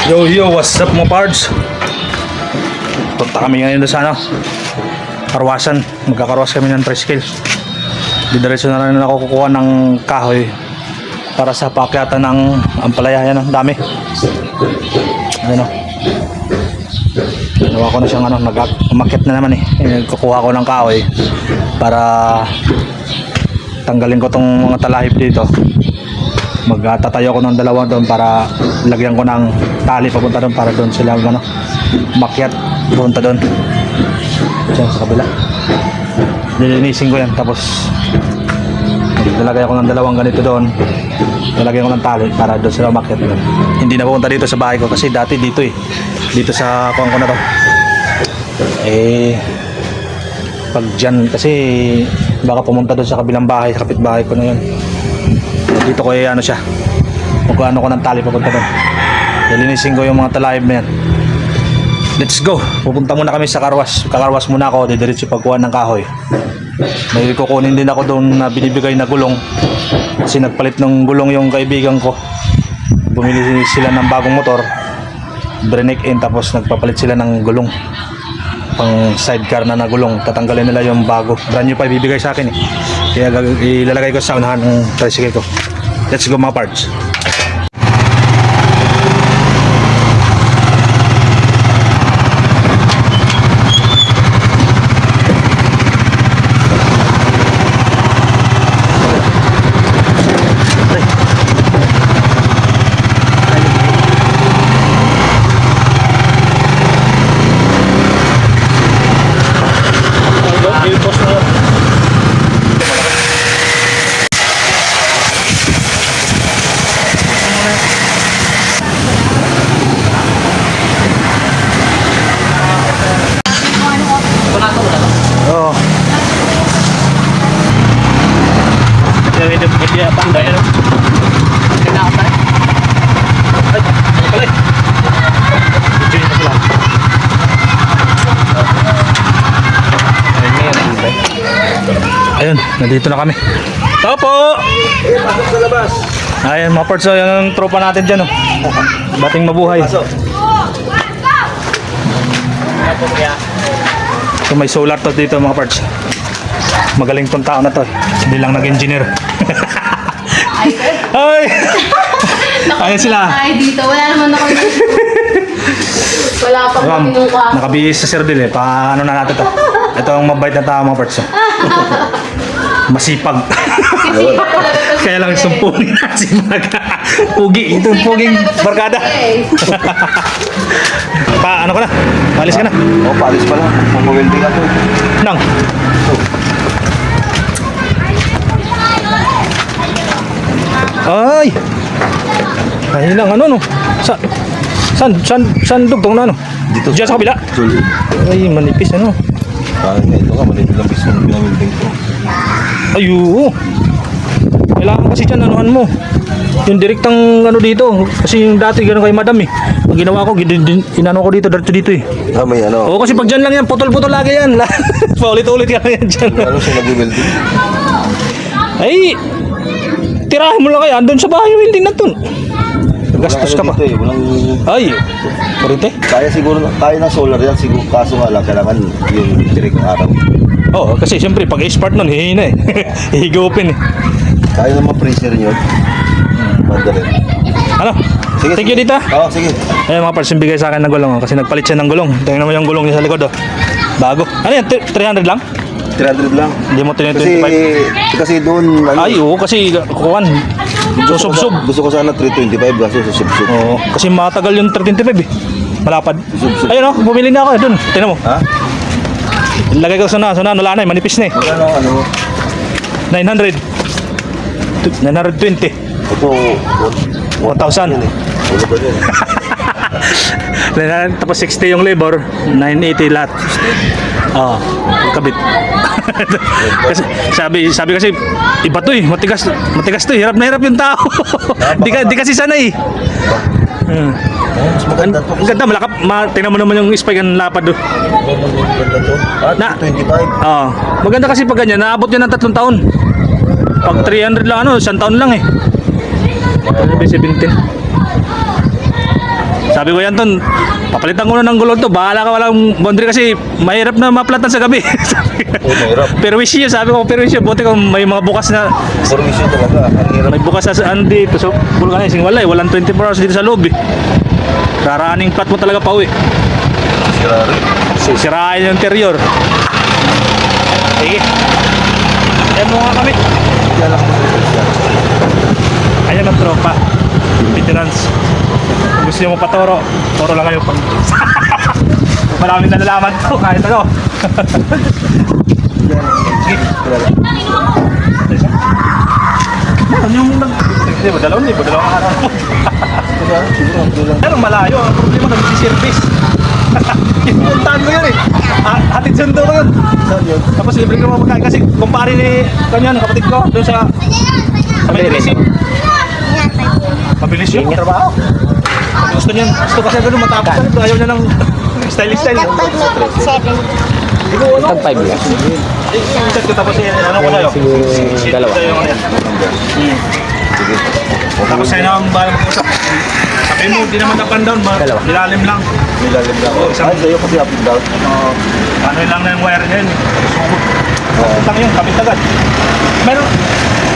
Yo, what's up mga pards? Punta kami ngayon doon sa karwasan. Magkakarwas kami ng tricycle. Didiretso na rin ako kukuha ng kahoy para sa paakyatan ng ampalaya. Yan, ang dami. Ayan o. Ginawa ko na siyang umakyat na naman eh. Kukuha ko ng kahoy para tanggalin ko tong mga talahib dito. Magtatayo ko ng dalawa doon para lagyan ko ng tali papunta doon para doon sila makyat punta doon diyan sa kabila. Lilinisin ko yan, tapos lalagay ako ng dalawang ganito doon, lalagyan ko ng tali para doon sila makyat doon. Hindi na pupunta dito sa bahay ko kasi dati dito dito sa kuwan ko na to pag dyan kasi baka pumunta doon sa kabilang bahay, sa kapitbahay ko na yun. Dito ko siya, magkano ko ng tali papunta doon. Lilinisin ko yung mga talahib na yan. Let's go. Pupunta muna kami sa karwas. Kakarwas muna ako, didiretso pagkuha ng kahoy. May kukunin din ako doon na binibigay na gulong kasi nagpalit ng gulong yung kaibigan ko. Bumili sila ng bagong motor, break in, tapos nagpapalit sila ng gulong pang sidecar na nagulong. Tatanggalin nila yung bago, brand new pa ibibigay sa akin eh. Kaya ilalagay ko sa unahan ng tricycle ko. Let's go mga parts. Ayun, nandito na kami. Tao po! Pasok sa labas. Ayun mga parts, yan ang tropa natin dyan Bating mabuhay. Pasok. So may solar to dito mga parts. Magaling tong tao na to. Hindi lang nag-engineer. Ay! Ayun sila. Ay, dito. Wala naman ako. Wala pa kami nung kwa. Nakabihis sa Sir Dil paano na natin to. Ito ang mabait na tao mga parts. Masipag. Kaya lang sumpungin na sipag. Pugi. Ito puging barkada. Ano ka na? Palis ka na? Oo, palis pa lang. Pumawilding ako. Nang. Ay! Mahinang no? Saan dugtong na Dito. Diyan sa kabila? Tuloy. Ay, manipis Kaya ito nga, manipis lang piso ng pinawilding ko. Ayun. Kailangan kasi dyan anuhan mo. Yung direktang dito. Kasi yung dati gano'n kay madam Ang ginawa ko, inano ko dito dito May Oo, kasi pag dyan lang yan, putol-putol lagi yan. Paulit-ulit ka yan dyan. Ano siya nag-welding? Ay, tirahin mo lang kaya. Andun sa bahay yung welding na to. Gastos ka pa. Walang... Ay, kurite? Kaya siguro, kaya ng solar yan siguro. Kaso nga lang, kailangan yung direct ng araw. Oo, kasi siyempre, pag i-spark nun, hihina hihigupin Kaya naman pressure nyo. Madali. Ano? Sige, Thank you, Dita. Oo, sige. Ayun mga parts, yung bigay sa akin ng gulong kasi nagpalit siya ng gulong. Tingnan mo yung gulong niya sa likod Bago. Ano yan? 300 lang? 300 lang. Hindi mo Kasi, 325? kasi doon, Ay, oo, kasi kukuhan. Susubsub. Gusto ko sana 325 kaso susubsub. Oo, kasi matagal yung 325 Malapad. Susubsub. Ayun bumili na ako doon. Tingnan mo. Ha? Lagay ko sa wala na manipis na Ano? 900. 920. Ito, 1,000. Ulo ba yun? Tapos 60 yung labor, 980 lahat. Oo, kabit. kasi sabi kasi iba to matigas to hirap na hirap yung tao. di kasi sanay. Mas maganda to. Ang ganda, malakap. Tingnan mo naman yung spike ang lapad doon. Maganda to. Na- 25. Oo. Maganda kasi pag ganyan, naabot yan ng 3 taon. Pag 300 lang 1 taon lang 17. Sabi ko yan ton, papalitan ko na ng gulong to. Bahala ka, walang boundary kasi mahirap na maplatan sa gabi. Sabi ko. Oo, mahirap. Pero wish yun, sabi ko, pero wish yun. Buti kung may mga bukas na, Permission talaga. Ang hirap. may bukas na ano dito. So, vulcanizing, wala eh. Walang 24 hours dito sa loob eh. Raraaning plat mo talaga pa uwi. Sira rin. Sisirain yung interior. Sige. Ayan mo nga kami. Yan lang siya. Ayan ang tropa. Veterans. Kung gusto nyo mo patoro, toro lang kayo pang... Maraming nalalaman to kahit ano. Sige. Ano yung nag... Hindi ba? Dalawang araw. Pero malayo. Ang problema nag-service. Puntahan ko yun eh. Hatid sundo ko yun. Tapos libre ko mga pagkain kasi kumpare ni kanyan, kapatid ko, doon sa may racing. Mabilis yung trabaho. Gusto niya, gusto kasi gano'n matapos. Ayaw niya ng style-style. Tag 5 lang. Chat ko tapos ano ko sa'yo? Dalawa. Tapos sa'yo na ang bahala mag-usap. Sabi mo, di naman up and down, Dalawa. nilalim lang. Nilalim lang. Oo, isang- Ay, sa'yo kasi up and down. Ano lang na yung wire niya yun. Sumubot. Lang yun, kapit agad. Meron,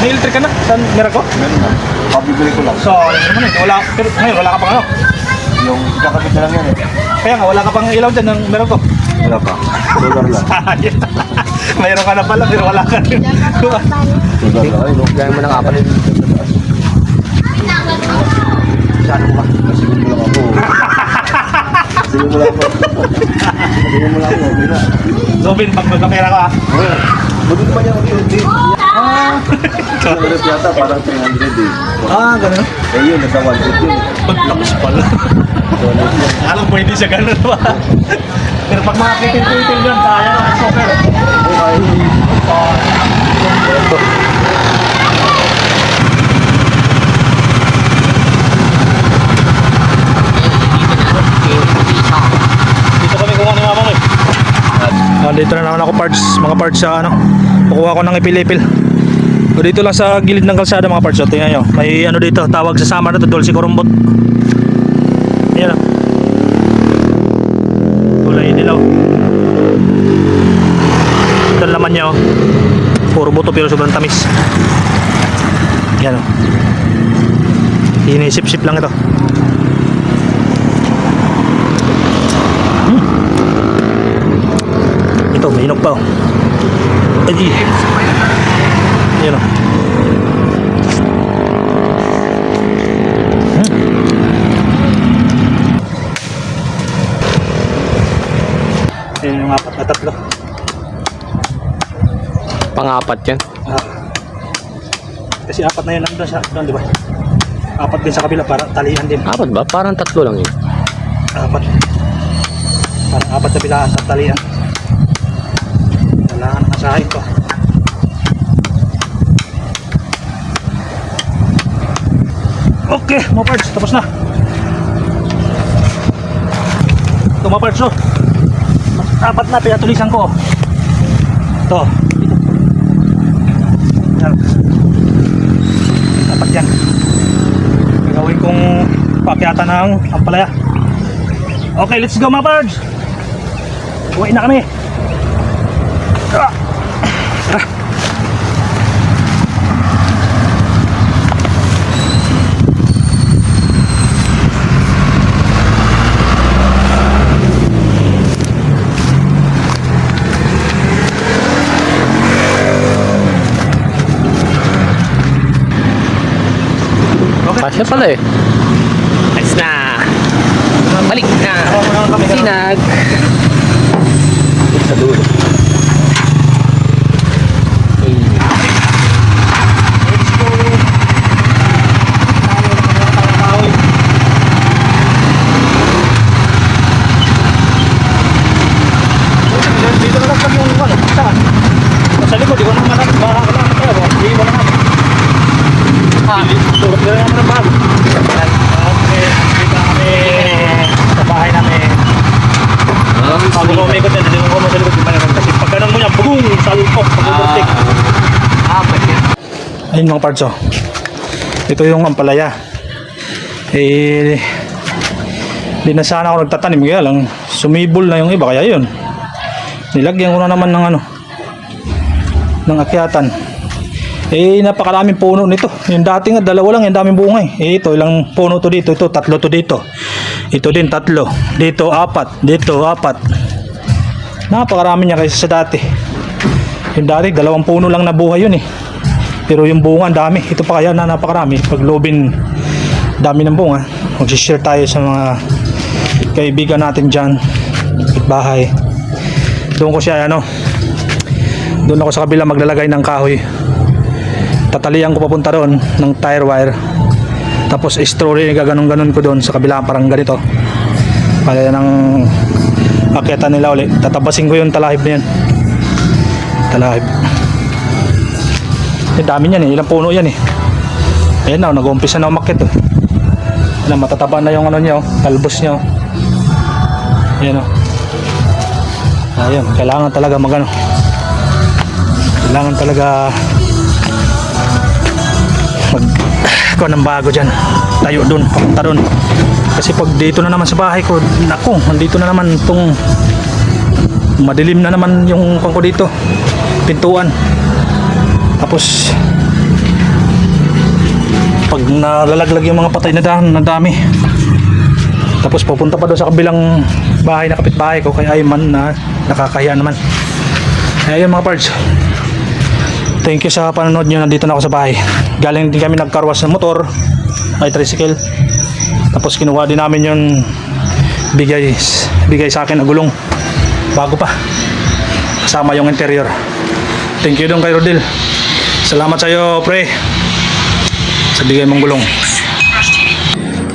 may electric ka na? Saan meron ko? Meron na. Pabibili ko lang. So, yun naman eh. Wala, pero ngayon, wala ka pang ano. Yung kakabit na lang yan eh. Kaya nga, wala ka pang ilaw dyan ng meron ko. Wala pa. Solar lang. Mayroon ka na pala, pero wala ka rin. Solar lang. Ay, no. Gaya mo ng kapalit. Saan mo ba? Sige mo lang ako. Sige mo lang ako. Sige mo lang ako. Okay na. Zobin, pag magkamera ka ah. Oo. Buti pa niya unti-unti. Sa rep yata parang 300 eh. Ganun. Eh yun, nasa 100 yun. Paglakas pala. So, ano yun? Alam, pwede siya ganun ba? Pero pag mga kitin-kitin yun, kaya na ang sofer. Okay. Dito kami kuha ni mama ko eh. Dito na naman ako mga parts sa ano. Kukuha ko ng ipil-ipil. So, dito lang sa gilid ng kalsada mga parts. So, tingnan nyo. May ano dito, tawag sa summer na to, Dulce Corumbot. Ayan o. Kulay dilaw. Ito ang laman niya o. Puro buto pero sobrang tamis. Ayan o. Inisip-sip lang ito. Ito, may hinog pa oh. Ay, yan o. Yan yung apat na tatlo. Pang-apat yan. Kasi apat na yun nandun sa doon, di ba? Apat din sa kabila para talian din. Apat ba? Parang tatlo lang yun. Apat. Parang apat na bilaan sa talian. Kailangan asahin ko. Okay, mga parts, tapos na. Ito mga parts, oh. Apat na, pinatulisan ko. Ito. Yan. Apat yan. Gagawin kong pakyata ng ampalaya. Okay, let's go mga parts. Uwi na kami. Tara. Tara. Okay. Kasya pala eh. Nice na. Balik na. Sinag. Sa dulo. Dito na lang kami yung ano, saan? Sa likod, di ko naman makakalaman tayo. Iiwan na natin. Turot na naman ang bago. Okay, dito na kami sa bahay namin. Bago ko umikot yan, hindi ko sa likod yung panahon. Kasi pag ganun mo niya, boom! Salpok, pag-overtake. Ayun mga parts oh. Ito yung ampalaya. Hindi na sana ako nagtatanim, kaya lang sumibol na yung iba, kaya yun. Nilagyan ko na naman ng ng akyatan. Eh, napakaraming puno nito. Yung dati nga, dalawa lang, yung daming bunga eh. Ito, ilang puno to dito. Ito, 3 to dito. Ito din, 3. Dito, 4. Dito, 4. Napakarami niya kaysa sa dati. Yung dati, 2 puno lang nabuhay yun eh. Pero yung bunga, ang dami. Ito pa kaya na napakarami. Pag lobin, dami ng bunga. Mag-share tayo sa mga kaibigan natin dyan. Bahay. Doon ko siya, doon ako sa kabila maglalagay ng kahoy. Tatalian ko papunta doon ng tire wire. Tapos story gaganon-ganon ko doon sa kabila parang ganito. Kaya ng akyatan nila ulit. Tatabasin ko yung talahib na yan. Talahib. Eh, dami yan eh. Ilang puno yan eh. Ayan na, nag-umpisa na umakyat oh. Ayan, matataba na yung niya oh. Talbos niya oh. Ayan oh. Ayan, kailangan talaga kailangan talaga kuha ng bago dyan, tayo dun, papunta dun. Kasi pag dito na naman sa bahay ko, naku, nandito na naman itong madilim na naman yung ko dito, pintuan. Tapos pag nalalaglag yung mga patay na dahon, na dami. Tapos pupunta pa doon sa kabilang bahay na kapitbahay ko, kaya ay man na nakakahiya naman. Kaya yun mga parts, thank you sa panonood nyo. Nandito na ako sa bahay. Galing din kami nagkarwas ng motor, ay tricycle. Tapos kinuha din namin yung bigay sa akin na gulong. Bago pa. Kasama yung interior. Thank you doon kay Rodel. Salamat sa iyo, pre. Sa bigay mong gulong.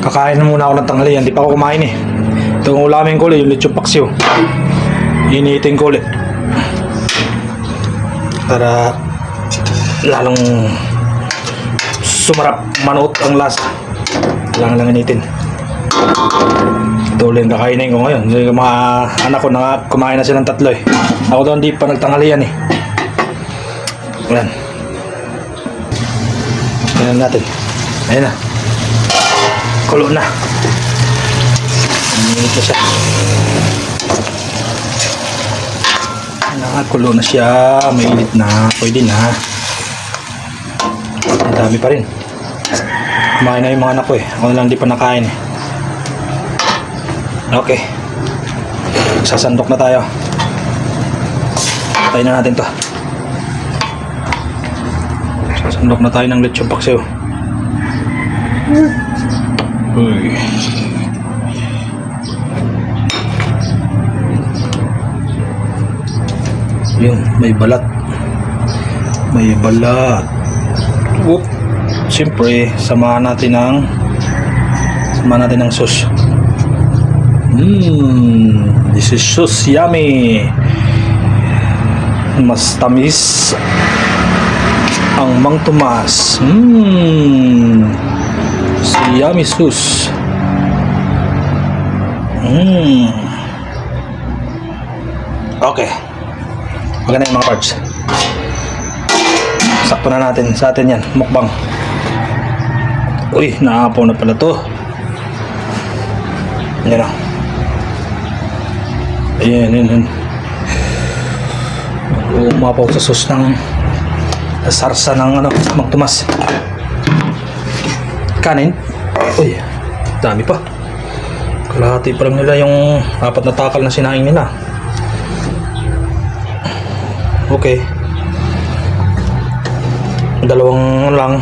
Kakain na muna ako ng tanghalian. Di pa ako kumain eh. Itong ulamin ko ulit, yung lechon paksiw. Iniitin ko ulit. Para lalong sumarap, manuot ang lasa. Kailangan lang initin. Ito ulit kakainin ko ngayon. Yung mga anak ko kumain na silang 3 eh. Ako doon di pa nagtanghalian eh. Ayan. Ayan natin. Ayan na. Kulo na. Ayan na siya. Nakakulo na siya. Mainit na. Pwede na. Ang dami pa rin. Kumain na yung mga anak ko eh. Ako na lang di pa nakain eh. Okay. Sasandok na tayo. Patayin na natin to. Sasandok na tayo ng lechon paksiw. Uy. Yun, may balat. May balat. Whoop. Siyempre, samahan natin ng sauce. This is sauce yummy. Mas tamis ang Mang Tomas. Si yummy sauce. Okay. Maganda yung mga parts. Sakto na natin sa atin yan. Mukbang. Uy, naapaw na pala to. Yan o. Ayan. Umapaw sa sauce ng sarsa ng Mang Tomas. Kanin. Uy, dami pa. Kalahati pa lang nila yung 4 na takal na sinaing nila. Okay. Dalawang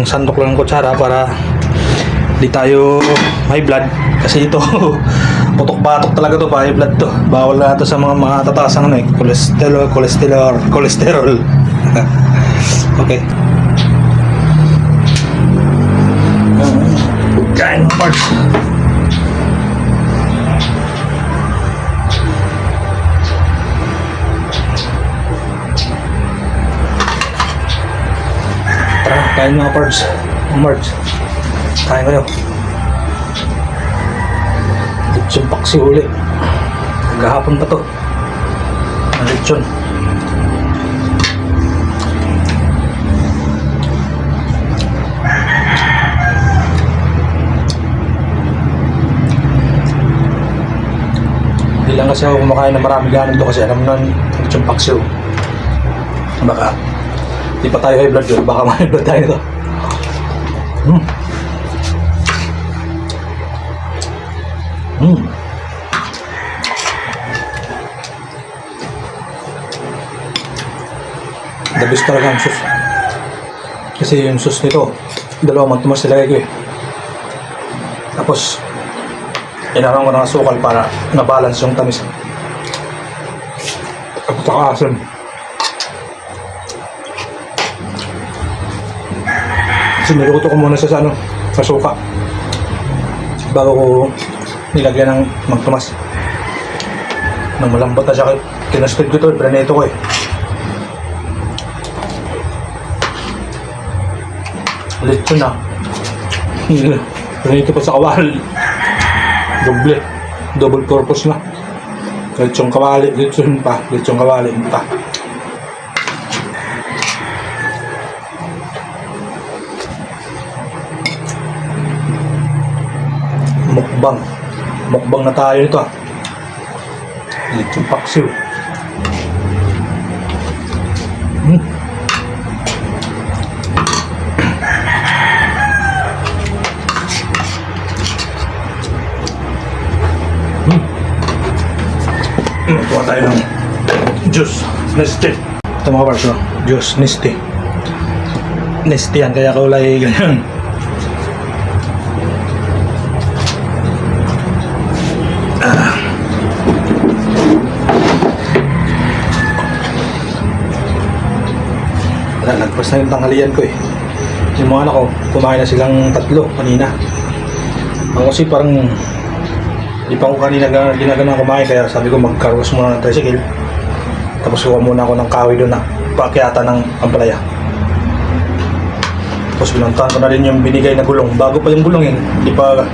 sandok lang ng kutsara para di tayo may blood. Kasi ito putok-batok talaga to, high blood to. Bawal na ito sa mga matatasang cholesterol. Okay. Kain parts. Tara, kain mga parts. Kain kayo. Lechon paksiw uli. Gahapon pa to. Lechon. lang kasi ako kumakain ng marami ganon to kasi alam mo nun, yung paksiw. Baka, di pa tayo high blood yun, baka ma-high blood tayo nito. The best talaga ang sauce. Kasi yung sauce nito, dalawang magtumas nilagay ko eh. Tapos, inarang ko ng asukal para na-balance yung tamis. At saka asin. Kasi niluto ko muna sa ano, sa suka. Bago ko nilagyan ng magtumas. Nang malambot na siya, kinastig ko ito, pranito ko eh. Lechon na. Pranito pa sa kawal. Double purpose na. Lechong kawali, lechon kawali pa. Mukbang na tayo nito ah. Lechong paksiw. Kuha tayo ng juice Nestea. Ito mga parso, juice Nestea. Nestea yan, kaya kulay ganyan. Nagpas na yung tanghalian ko eh. Yung mga anak ko, kumain na silang 3 kanina. Ako kasi parang di pa ako kanina ginagana kumain, kaya sabi ko magkarwas muna ng tricycle. Tapos kuha muna ako ng kahoy doon na paakyatan ng ampalaya. Tapos binantahan ko na rin yung binigay na gulong. Bago pa yung gulong yun, di pa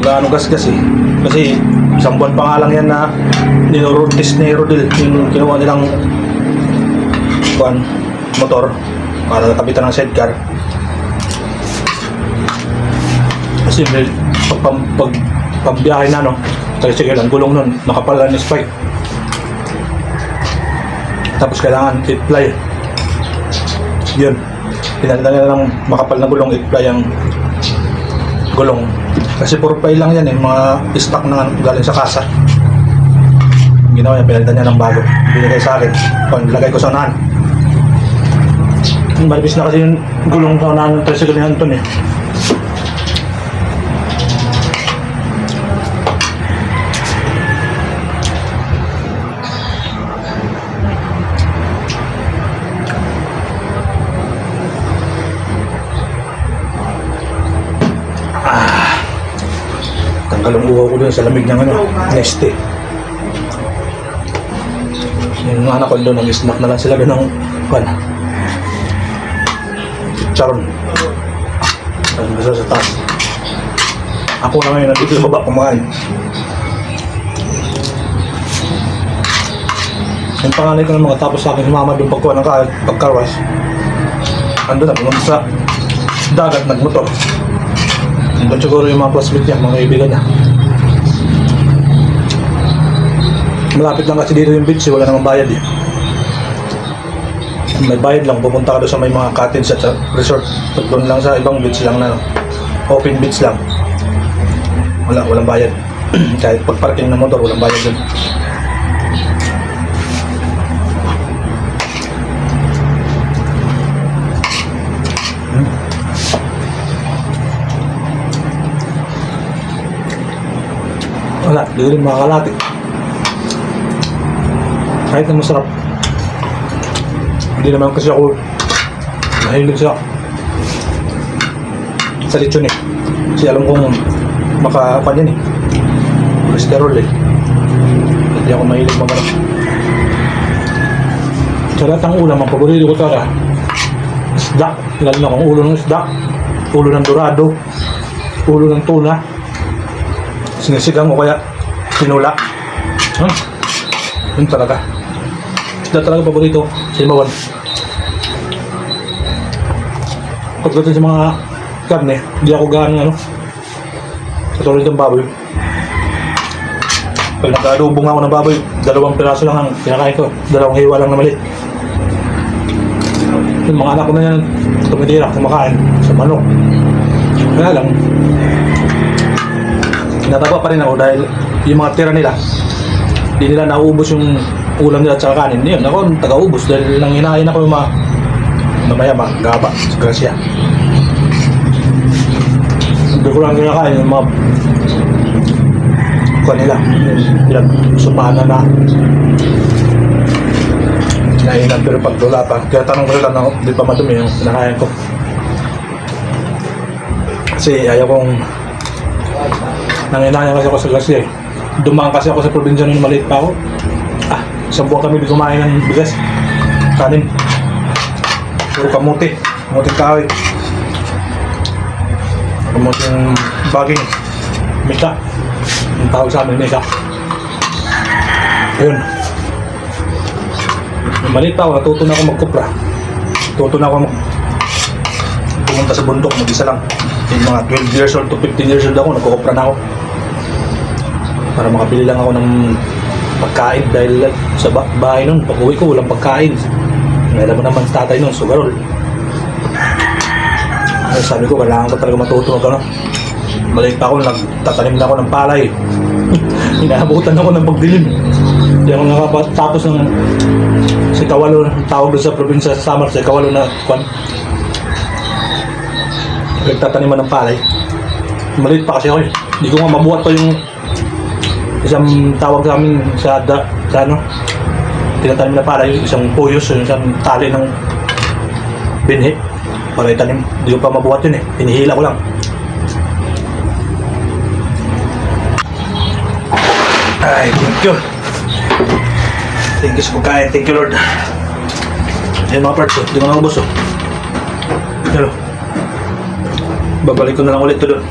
gaano gasgas eh. Kasi isang buwan pa nga lang yan na ninorortis ni Rodel, yung kinuha nilang motor para kapitan ng sidecar. Kasi pagbiyahe na, no, tricycle, ang gulong nun nakapalan ni spike, tapos kailangan i-ply yun, pinalitan nila ng makapal na gulong, i-ply ang gulong kasi puro ply lang yan eh, mga stock na galing sa kasa. Ginawa niya, pinalitan niya ng bago, binigay sa akin, lagay ko sa unahan. Malipis na kasi yung gulong sa unahan ng tricycle ni Anton eh. Tanggal ang uhaw ko doon sa lamig ng Nestea. Yung mga anak ko doon, ang snack na lang sila doon ng charon. Ang gusto sa taas. Ako na ngayon, nandito sa baba kumain. Yung panganay ko ng mga tapos sa akin, sumama doon pagkuha ng pagkarwas. Ando na, pumunta sa dagat, nagmotor. Doon siguro yung mga classmate niya, mga kaibigan niya. Malapit lang kasi dito yung beach, wala namang bayad eh. May bayad lang, pupunta ka doon sa may mga cottage at sa resort. Pag doon lang sa ibang beach lang na, open beach lang. Walang bayad. Kahit pag-parking ng motor, walang bayad doon. Wala, di ko rin makakalati. Kahit na masarap. Hindi naman kasi ako mahilig sa lechon eh. Kasi alam kong makapan yan eh. Cholesterol eh. Hindi ako mahilig magano. Sa lahat ng ulam, ang paborito ko talaga isda. Lalo na kung ulo ng isda, ulo ng dorado, ulo ng tuna, sinisigang o kaya tinula. Yun talaga. Isda talaga paborito sa Imawan. Pagdating sa mga karne, hindi ako gaano katulad ng baboy. Pag nag-adobong ako ng baboy, 2 piraso lang ang kinakain ko. 2 hiwa lang na maliit. Yung mga anak ko na yan, tumitira, kumakain sa manok. Kaya lang, nataba pa rin ako dahil yung mga tira nila, di nila nauubos yung ulam nila at saka kanin. Yun, ako taga-ubos dahil nang hinahain ako yung mga mamaya gaba sa grasya. Hindi ko lang kinakain yung mga kanila, pinag-supahan na kinainan pero pag wala pa. Kaya tanong ko lang na di pa madumi yung kinakain ko. Kasi ayaw kong nanginaya kasi ako sa grasya eh. Dumaan kasi ako sa probinsya nung maliit pa ako. Isang buwan kami di kumain ng bigas, kanin, puro kamuti kahoy, kamuting baging, mika, yung tawag sa amin mika. Ayun, nung maliit pa ako, natuto na ako magkupra, natuto na ako pumunta sa bundok, mag-isa lang. Yung mga 12 years old to 15 years old ako, nagkukupra na ako para makabili lang ako ng pagkain dahil sa bahay nun, pag uwi ko walang pagkain. Alam mo naman sa tatay nun, sugarol. Ay, sabi ko, kailangan ko talaga matuto ako, no? Maliit pa ako, nagtatanim na ako ng palay. Inaabutan ako ng pagdilim. Hindi ako nakapatapos ng si Kawalo, tawag doon sa probinsya sa Samar, si Kawalo na kwan. Nagtataniman ng palay. Maliit pa kasi ako eh. Hindi ko nga mabuhat pa yung isang tawag sa amin sa ano, tinatanim na pala yung isang puyos, yung isang tali ng binhi para itanim. Hindi ko pa mabuhat yun eh, hinihila ko lang. Ay, thank you sa pagkain, thank you Lord. Ayun mga parts, hindi ko na ubos oh. Pero babalik ko na lang ulit to doon.